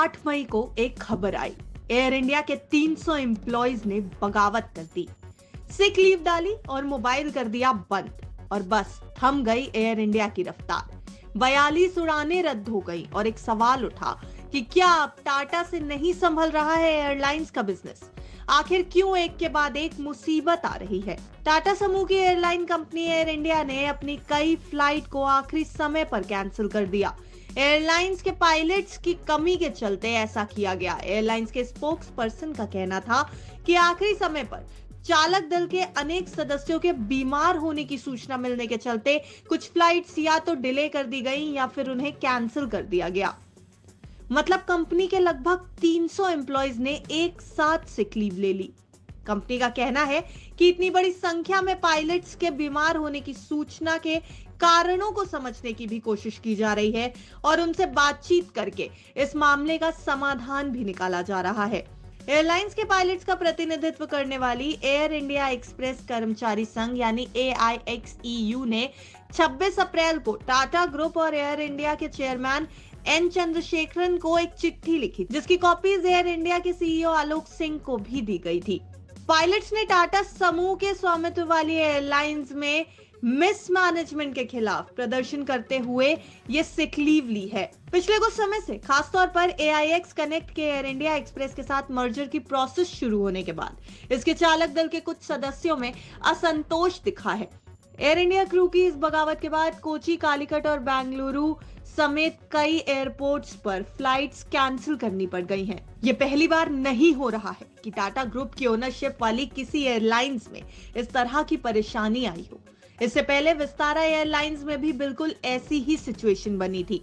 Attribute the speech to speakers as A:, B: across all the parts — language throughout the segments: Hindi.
A: 8 मई को एक खबर आई। एयर इंडिया के 300 एम्प्लॉइज ने बगावत कर दी, सिक लीव डाली और मोबाइल कर दिया बंद। और बस थम गई एयर इंडिया की रफ्तार। 42 उड़ानें रद्द हो गई और एक सवाल उठा कि क्या अब टाटा से नहीं संभल रहा है एयरलाइंस का बिजनेस? आखिर क्यों एक के बाद एक मुसीबत आ रही है? टाटा समूह की एयरलाइन कंपनी एयर इंडिया ने अपनी कई फ्लाइट को आखिरी समय पर कैंसिल कर दिया। एयरलाइंस के पायलट्स की कमी के चलते ऐसा किया गया। एयरलाइंस के स्पोक्स पर्सन का कहना था कि आखिरी समय पर चालक दल के अनेक सदस्यों के बीमार होने की सूचना मिलने के चलते कुछ फ्लाइट्स या तो डिले कर दी गई या फिर उन्हें कैंसिल कर दिया गया। मतलब कंपनी के लगभग 300 एम्प्लॉइज ने एक साथ सिक लीव ले ली। कंपनी का कहना है कि इतनी बड़ी संख्या में पायलट्स के बीमार होने की सूचना के कारणों को समझने की भी कोशिश की जा रही है और उनसे बातचीत करके इस मामले का समाधान भी निकाला जा रहा है। एयरलाइंस के पायलट्स का प्रतिनिधित्व करने वाली एयर इंडिया एक्सप्रेस कर्मचारी संघ यानी AIXEU ने 26 अप्रैल को टाटा ग्रुप और एयर इंडिया के चेयरमैन एन चंद्रशेखरन को एक चिट्ठी लिखी, जिसकी कॉपीज एयर इंडिया के CEO आलोक सिंह को भी दी गई थी। पायलट्स ने टाटा समूह के स्वामित्व वाली एयरलाइंस में मिसमैनेजमेंट के खिलाफ प्रदर्शन करते हुए ये सिक लीव ली है। पिछले कुछ समय से खासतौर पर AIX कनेक्ट के एयर इंडिया एक्सप्रेस के साथ मर्जर की प्रोसेस शुरू होने के बाद इसके चालक दल के कुछ सदस्यों में असंतोष दिखा है। एयर इंडिया क्रू की इस बगावत के बाद कोची, कालीकट और बेंगलुरु समेत कई एयरपोर्ट्स पर फ्लाइट्स कैंसिल करनी पड़ गई हैं। ये पहली बार नहीं हो रहा है कि टाटा ग्रुप की ओनरशिप वाली किसी एयरलाइंस में इस तरह की परेशानी आई हो। इससे पहले विस्तारा एयरलाइंस में भी बिल्कुल ऐसी ही सिचुएशन बनी थी,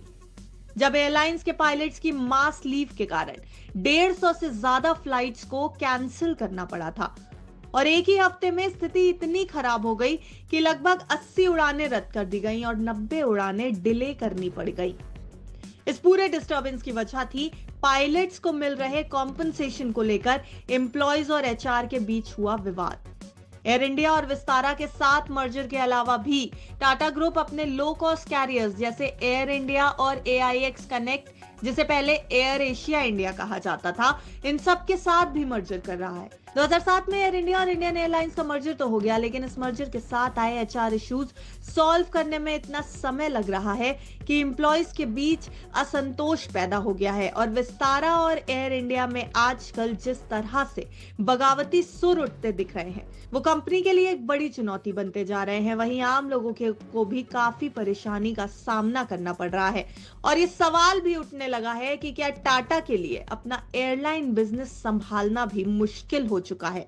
A: जब एयरलाइंस के पायलट्स की मास लीव के कारण 150 से ज्यादा फ्लाइट्स को कैंसिल करना पड़ा था। और एक ही हफ्ते में स्थिति इतनी खराब हो गई कि लगभग 80 उड़ानें रद्द कर दी गईं और 90 उड़ानें डिले करनी पड़ गई। इस पूरे डिस्टर्बेंस की वजह थी पायलट्स को मिल रहे कॉम्पनसेशन को लेकर एम्प्लॉइज और HR के बीच हुआ विवाद। एयर इंडिया और विस्तारा के साथ मर्जर के अलावा भी टाटा ग्रुप अपने लो कॉस्ट कैरियर्स जैसे एयर इंडिया और AIX कनेक्ट, जिसे पहले एयर एशिया इंडिया कहा जाता था, इन सब के साथ भी मर्जर कर रहा है। 2007 में एयर इंडिया और इंडियन एयरलाइंस का मर्जर तो हो गया, लेकिन इस मर्जर के साथ आए HR इश्यूज सॉल्व करने में इतना समय लग रहा है कि एम्प्लॉइज के बीच असंतोष पैदा हो गया है। और विस्तारा और एयर इंडिया में आजकल जिस तरह से बगावती सुर उठते दिख रहे हैं, वो कंपनी के लिए एक बड़ी चुनौती बनते जा रहे हैं। वहीं आम लोगों को भी काफी परेशानी का सामना करना पड़ रहा है और ये सवाल भी उठने लगा है कि क्या टाटा के लिए अपना एयरलाइन बिजनेस संभालना भी मुश्किल हो चुका है।